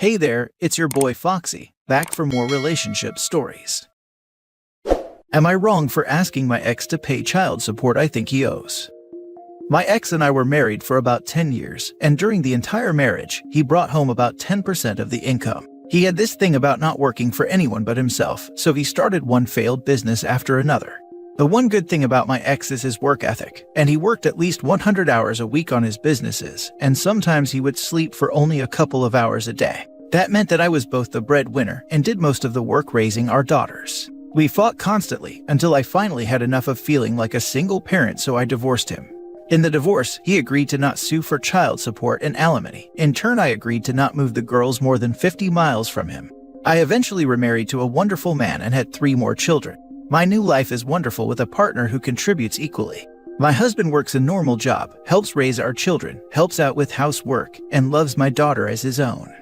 Hey there, it's your boy Foxy, back for more relationship stories. Am I wrong for asking my ex to pay child support I think he owes? My ex and I were married for about 10 years, and during the entire marriage, he brought home about 10% of the income. He had this thing about not working for anyone but himself, so he started one failed business after another. The one good thing about my ex is his work ethic, and he worked at least 100 hours a week on his businesses, and sometimes he would sleep for only a couple of hours a day. That meant that I was both the breadwinner and did most of the work raising our daughters. We fought constantly until I finally had enough of feeling like a single parent, so I divorced him. In the divorce, he agreed to not sue for child support and alimony. In turn, I agreed to not move the girls more than 50 miles from him. I eventually remarried to a wonderful man and had 3 more children. My new life is wonderful with a partner who contributes equally. My husband works a normal job, helps raise our children, helps out with housework, and loves my daughter as his own.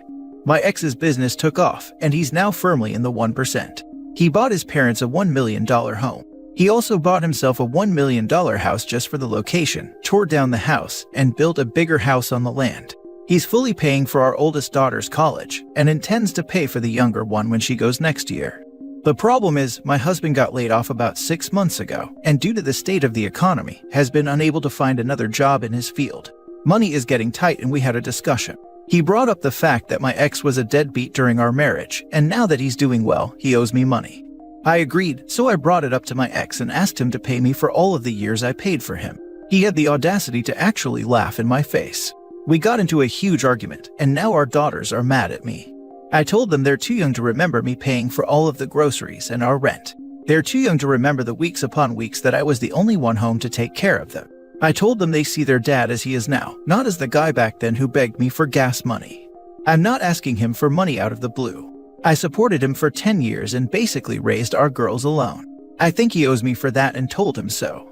My ex's business took off, and he's now firmly in the 1%. He bought his parents a $1 million home. He also bought himself a $1 million house just for the location, tore down the house, and built a bigger house on the land. He's fully paying for our oldest daughter's college, and intends to pay for the younger one when she goes next year. The problem is, my husband got laid off about 6 months ago, and due to the state of the economy, has been unable to find another job in his field. Money is getting tight, and we had a discussion. He brought up the fact that my ex was a deadbeat during our marriage, and now that he's doing well, he owes me money. I agreed, so I brought it up to my ex and asked him to pay me for all of the years I paid for him. He had the audacity to actually laugh in my face. We got into a huge argument, and now our daughters are mad at me. I told them they're too young to remember me paying for all of the groceries and our rent. They're too young to remember the weeks upon weeks that I was the only one home to take care of them. I told them they see their dad as he is now, not as the guy back then who begged me for gas money. I'm not asking him for money out of the blue. I supported him for 10 years and basically raised our girls alone. I think he owes me for that and told him so.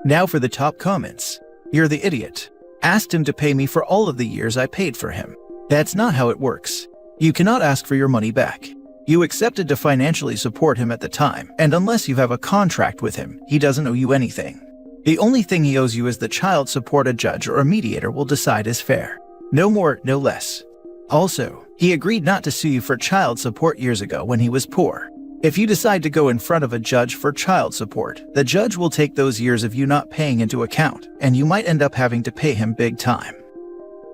Now for the top comments. You're the idiot. Asked him to pay me for all of the years I paid for him. That's not how it works. You cannot ask for your money back. You accepted to financially support him at the time, and unless you have a contract with him, he doesn't owe you anything. The only thing he owes you is the child support a judge or a mediator will decide is fair. No more, no less. Also, he agreed not to sue you for child support years ago when he was poor. If you decide to go in front of a judge for child support, the judge will take those years of you not paying into account, and you might end up having to pay him big time.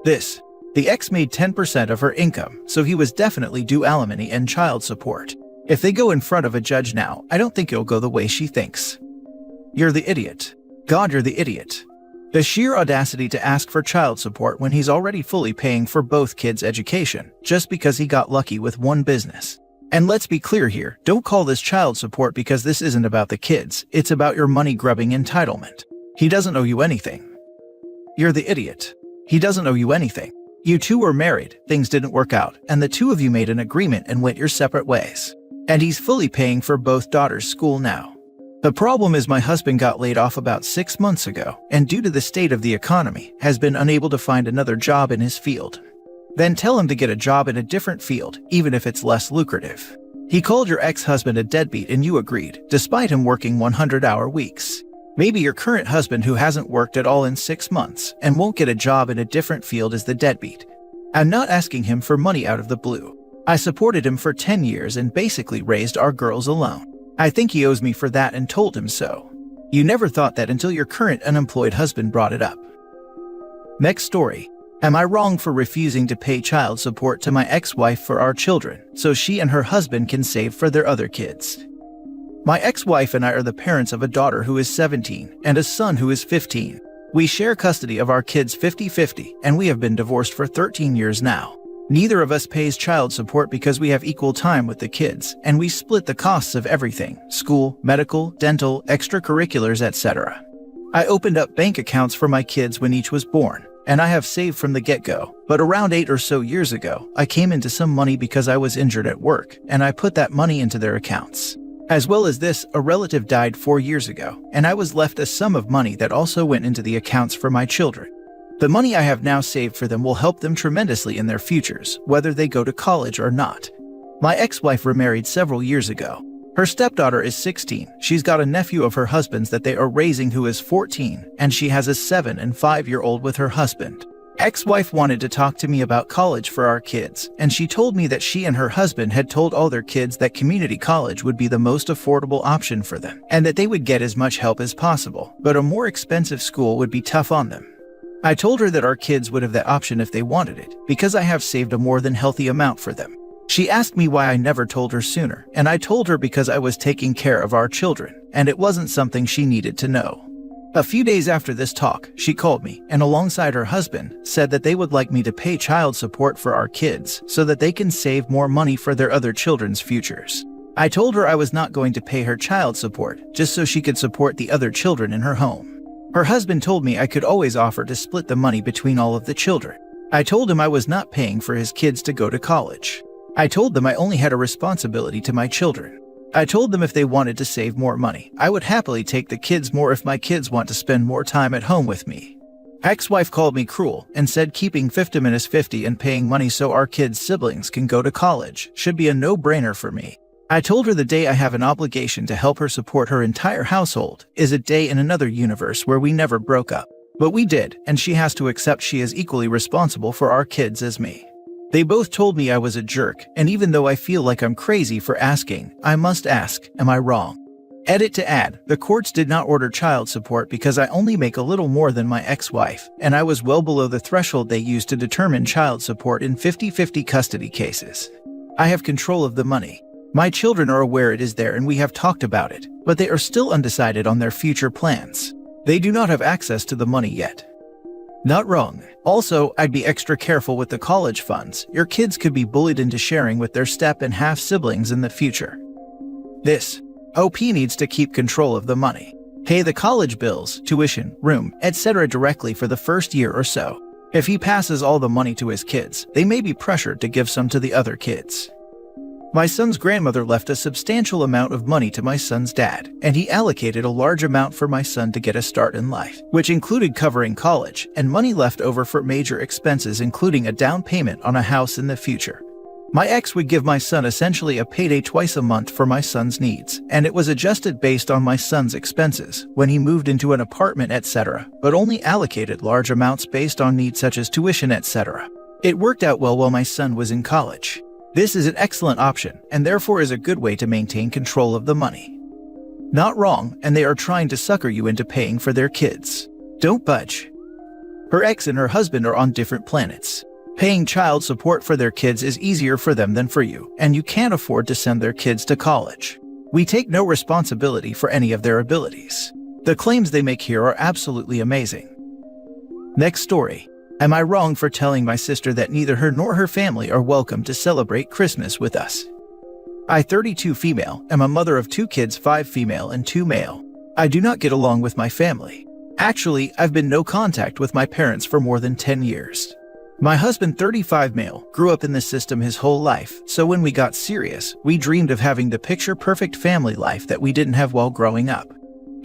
The ex made 10% of her income, so he was definitely due alimony and child support. If they go in front of a judge now, I don't think it'll go the way she thinks. You're the idiot. God, you're the idiot. The sheer audacity to ask for child support when he's already fully paying for both kids' education, just because he got lucky with one business. And let's be clear here, don't call this child support because this isn't about the kids, it's about your money-grubbing entitlement. He doesn't owe you anything. You're the idiot. He doesn't owe you anything. You two were married, things didn't work out, and the two of you made an agreement and went your separate ways. And he's fully paying for both daughters' school now. The problem is my husband got laid off about 6 months ago, and due to the state of the economy, has been unable to find another job in his field. Then tell him to get a job in a different field, even if it's less lucrative. He called your ex-husband a deadbeat and you agreed, despite him working 100-hour weeks. Maybe your current husband who hasn't worked at all in 6 months and won't get a job in a different field is the deadbeat. I'm not asking him for money out of the blue. I supported him for 10 years and basically raised our girls alone. I think he owes me for that and told him so. You never thought that until your current unemployed husband brought it up. Next story. Am I wrong for refusing to pay child support to my ex-wife for our children so she and her husband can save for their other kids? My ex-wife and I are the parents of a daughter who is 17 and a son who is 15. We share custody of our kids 50-50, and we have been divorced for 13 years now. Neither of us pays child support because we have equal time with the kids, and we split the costs of everything: school, medical, dental, extracurriculars, etc. I opened up bank accounts for my kids when each was born, and I have saved from the get-go, but around 8 or so years ago, I came into some money because I was injured at work, and I put that money into their accounts. As well as this, a relative died 4 years ago, and I was left a sum of money that also went into the accounts for my children. The money I have now saved for them will help them tremendously in their futures, whether they go to college or not. My ex-wife remarried several years ago. Her stepdaughter is 16, she's got a nephew of her husband's that they are raising who is 14, and she has a 7 and 5-year-old with her husband. Ex-wife wanted to talk to me about college for our kids, and she told me that she and her husband had told all their kids that community college would be the most affordable option for them, and that they would get as much help as possible, but a more expensive school would be tough on them. I told her that our kids would have that option if they wanted it, because I have saved a more than healthy amount for them. She asked me why I never told her sooner, and I told her because I was taking care of our children, and it wasn't something she needed to know. A few days after this talk, she called me, and alongside her husband, said that they would like me to pay child support for our kids so that they can save more money for their other children's futures. I told her I was not going to pay her child support, just so she could support the other children in her home. Her husband told me I could always offer to split the money between all of the children. I told him I was not paying for his kids to go to college. I told them I only had a responsibility to my children. I told them if they wanted to save more money, I would happily take the kids more if my kids want to spend more time at home with me. Ex-wife called me cruel and said keeping 50-50 and paying money so our kids' siblings can go to college should be a no-brainer for me. I told her the day I have an obligation to help her support her entire household is a day in another universe where we never broke up. But we did, and she has to accept she is equally responsible for our kids as me. They both told me I was a jerk, and even though I feel like I'm crazy for asking, I must ask, am I wrong? Edit to add, the courts did not order child support because I only make a little more than my ex-wife, and I was well below the threshold they use to determine child support in 50-50 custody cases. I have control of the money. My children are aware it is there and we have talked about it, but they are still undecided on their future plans. They do not have access to the money yet. Not wrong. Also, I'd be extra careful with the college funds. Your kids could be bullied into sharing with their step and half siblings in the future. This OP needs to keep control of the money. Pay the college bills, tuition, room, etc. directly for the first year or so. If he passes all the money to his kids, they may be pressured to give some to the other kids. My son's grandmother left a substantial amount of money to my son's dad, and he allocated a large amount for my son to get a start in life, which included covering college and money left over for major expenses including a down payment on a house in the future. My ex would give my son essentially a payday twice a month for my son's needs, and it was adjusted based on my son's expenses when he moved into an apartment etc., but only allocated large amounts based on needs such as tuition etc. It worked out well while my son was in college. This is an excellent option, and therefore is a good way to maintain control of the money. Not wrong, and they are trying to sucker you into paying for their kids. Don't budge. Her ex and her husband are on different planets. Paying child support for their kids is easier for them than for you, and you can't afford to send their kids to college. We take no responsibility for any of their abilities. The claims they make here are absolutely amazing. Next story. Am I wrong for telling my sister that neither her nor her family are welcome to celebrate Christmas with us? I, 32 female, am a mother of 2 kids, 5 female and 2 male. I do not get along with my family. Actually, I've been no contact with my parents for more than 10 years. My husband, 35 male, grew up in this system his whole life, so when we got serious, we dreamed of having the picture-perfect family life that we didn't have while growing up.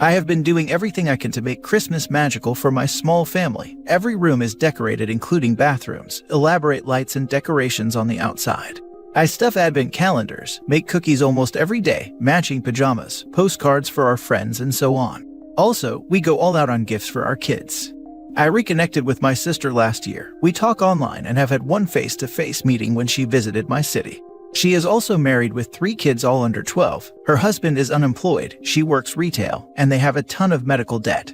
I have been doing everything I can to make Christmas magical for my small family. Every room is decorated including bathrooms, elaborate lights and decorations on the outside. I stuff advent calendars, make cookies almost every day, matching pajamas, postcards for our friends and so on. Also, we go all out on gifts for our kids. I reconnected with my sister last year. We talk online and have had one face-to-face meeting when she visited my city. She is also married with 3 kids all under 12. Her husband is unemployed, she works retail, and they have a ton of medical debt.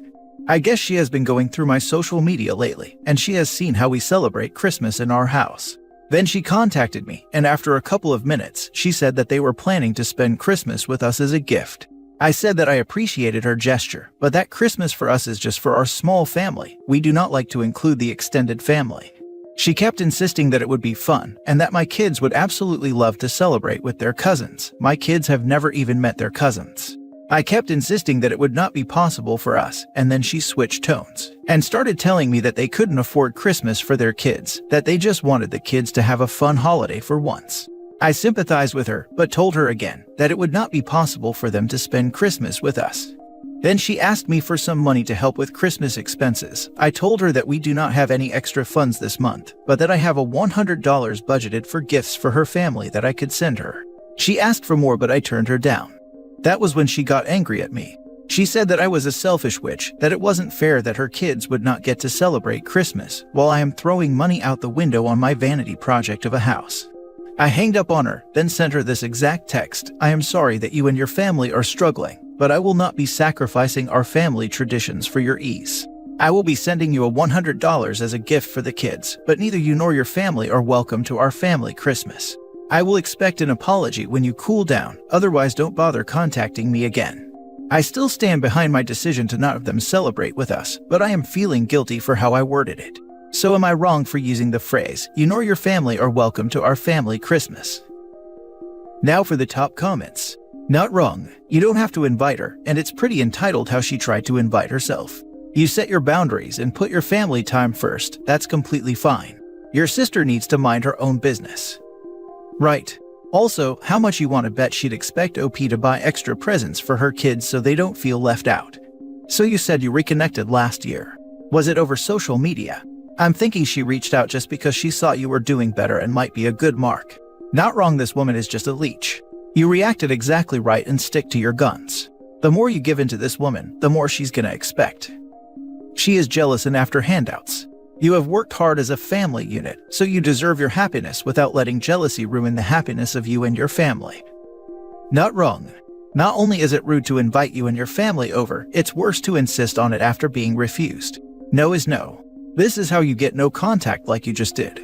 I guess she has been going through my social media lately, and she has seen how we celebrate Christmas in our house. Then she contacted me, and after a couple of minutes, she said that they were planning to spend Christmas with us as a gift. I said that I appreciated her gesture, but that Christmas for us is just for our small family. We do not like to include the extended family. She kept insisting that it would be fun, and that my kids would absolutely love to celebrate with their cousins. My kids have never even met their cousins. I kept insisting that it would not be possible for us, and then she switched tones, and started telling me that they couldn't afford Christmas for their kids, that they just wanted the kids to have a fun holiday for once. I sympathized with her, but told her again that it would not be possible for them to spend Christmas with us. Then she asked me for some money to help with Christmas expenses. I told her that we do not have any extra funds this month, but that I have a $100 budgeted for gifts for her family that I could send her. She asked for more, but I turned her down. That was when she got angry at me. She said that I was a selfish witch, that it wasn't fair that her kids would not get to celebrate Christmas while I am throwing money out the window on my vanity project of a house. I hanged up on her, then sent her this exact text: "I am sorry that you and your family are struggling, but I will not be sacrificing our family traditions for your ease. I will be sending you a $100 as a gift for the kids, but neither you nor your family are welcome to our family Christmas. I will expect an apology when you cool down, otherwise don't bother contacting me again." I still stand behind my decision to not have them celebrate with us, but I am feeling guilty for how I worded it. So am I wrong for using the phrase, "You nor your family are welcome to our family Christmas"? Now for the top comments. Not wrong. You don't have to invite her, and it's pretty entitled how she tried to invite herself. You set your boundaries and put your family time first. That's completely fine. Your sister needs to mind her own business. Right. Also, how much you want to bet she'd expect OP to buy extra presents for her kids so they don't feel left out? So you said you reconnected last year. Was it over social media? I'm thinking she reached out just because she saw you were doing better and might be a good mark. Not wrong, this woman is just a leech. You reacted exactly right and stick to your guns. The more you give into this woman, the more she's gonna expect. She is jealous and after handouts. You have worked hard as a family unit, so you deserve your happiness without letting jealousy ruin the happiness of you and your family. Not wrong. Not only is it rude to invite you and your family over, it's worse to insist on it after being refused. No is no. This is how you get no contact like you just did.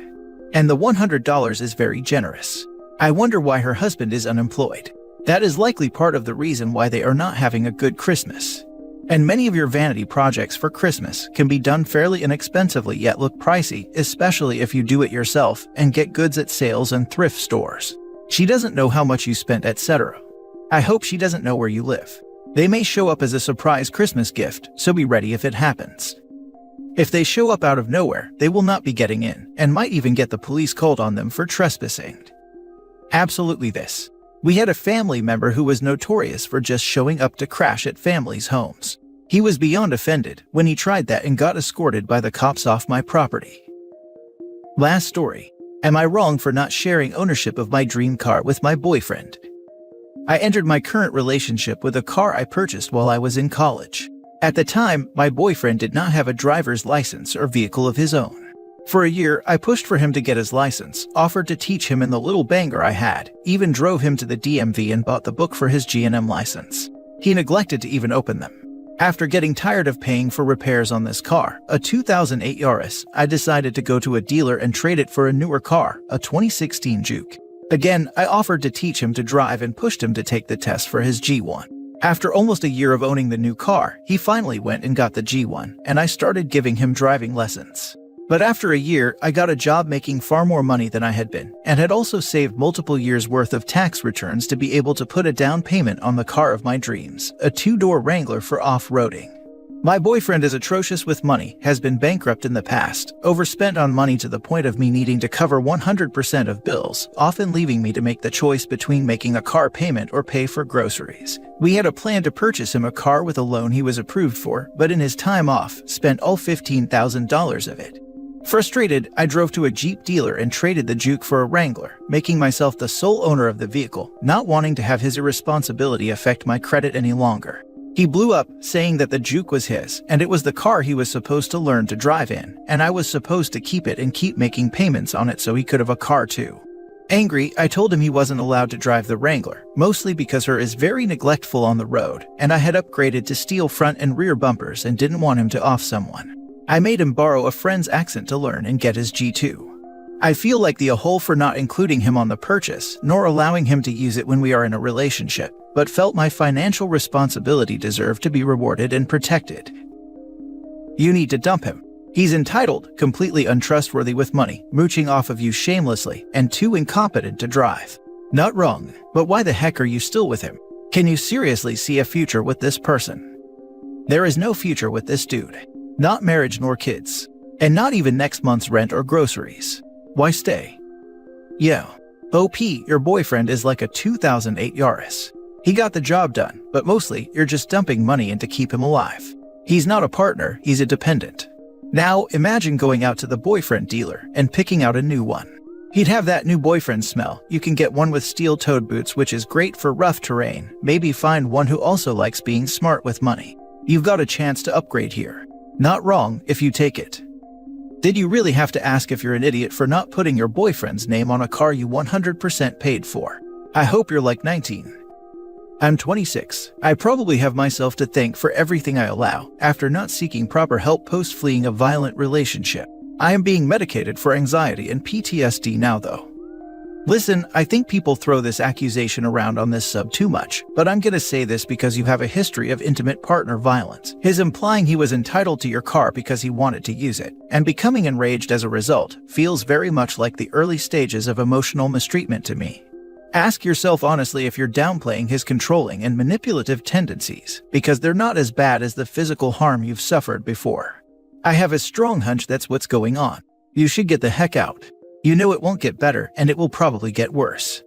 And the $100 is very generous. I wonder why her husband is unemployed. That is likely part of the reason why they are not having a good Christmas. And many of your vanity projects for Christmas can be done fairly inexpensively yet look pricey, especially if you do it yourself and get goods at sales and thrift stores. She doesn't know how much you spent, etc. I hope she doesn't know where you live. They may show up as a surprise Christmas gift, so be ready if it happens. If they show up out of nowhere, they will not be getting in, and might even get the police called on them for trespassing. Absolutely this. We had a family member who was notorious for just showing up to crash at families' homes. He was beyond offended when he tried that and got escorted by the cops off my property. Last story. Am I wrong for not sharing ownership of my dream car with my boyfriend? I entered my current relationship with a car I purchased while I was in college. At the time, my boyfriend did not have a driver's license or vehicle of his own. For a year, I pushed for him to get his license, offered to teach him in the little banger I had, even drove him to the DMV and bought the book for his G&M license. He neglected to even open them. After getting tired of paying for repairs on this car, a 2008 Yaris, I decided to go to a dealer and trade it for a newer car, a 2016 Juke. Again, I offered to teach him to drive and pushed him to take the test for his G1. After almost a year of owning the new car, he finally went and got the G1, and I started giving him driving lessons. But after a year, I got a job making far more money than I had been, and had also saved multiple years' worth of tax returns to be able to put a down payment on the car of my dreams, a 2-door Wrangler for off-roading. My boyfriend is atrocious with money, has been bankrupt in the past, overspent on money to the point of me needing to cover 100% of bills, often leaving me to make the choice between making a car payment or pay for groceries. We had a plan to purchase him a car with a loan he was approved for, but in his time off, spent all $15,000 of it. Frustrated, I drove to a Jeep dealer and traded the Juke for a Wrangler, making myself the sole owner of the vehicle, not wanting to have his irresponsibility affect my credit any longer. He blew up, saying that the Juke was his, and it was the car he was supposed to learn to drive in, and I was supposed to keep it and keep making payments on it so he could have a car too. Angry, I told him he wasn't allowed to drive the Wrangler, mostly because her is very neglectful on the road, and I had upgraded to steel front and rear bumpers and didn't want him to off someone. I made him borrow a friend's accent to learn and get his G2. I feel like the a-hole for not including him on the purchase, nor allowing him to use it when we are in a relationship, but felt my financial responsibility deserved to be rewarded and protected. You need to dump him. He's entitled, completely untrustworthy with money, mooching off of you shamelessly, and too incompetent to drive. Not wrong, but why the heck are you still with him? Can you seriously see a future with this person? There is no future with this dude. Not marriage nor kids. And not even next month's rent or groceries. Why stay? Yo. OP, your boyfriend is like a 2008 Yaris. He got the job done, but mostly you're just dumping money in to keep him alive. He's not a partner, he's a dependent. Now, imagine going out to the boyfriend dealer and picking out a new one. He'd have that new boyfriend smell. You can get one with steel-toed boots, which is great for rough terrain. Maybe find one who also likes being smart with money. You've got a chance to upgrade here. Not wrong if you take it. Did you really have to ask if you're an idiot for not putting your boyfriend's name on a car you 100% paid for? I hope you're like 19. I'm 26. I probably have myself to thank for everything I allow after not seeking proper help post-fleeing a violent relationship. I am being medicated for anxiety and PTSD now though. Listen, I think people throw this accusation around on this sub too much, but I'm gonna say this because you have a history of intimate partner violence. His implying he was entitled to your car because he wanted to use it, and becoming enraged as a result, feels very much like the early stages of emotional mistreatment to me. Ask yourself honestly if you're downplaying his controlling and manipulative tendencies, because they're not as bad as the physical harm you've suffered before. I have a strong hunch that's what's going on. You should get the heck out. You know it won't get better, and it will probably get worse.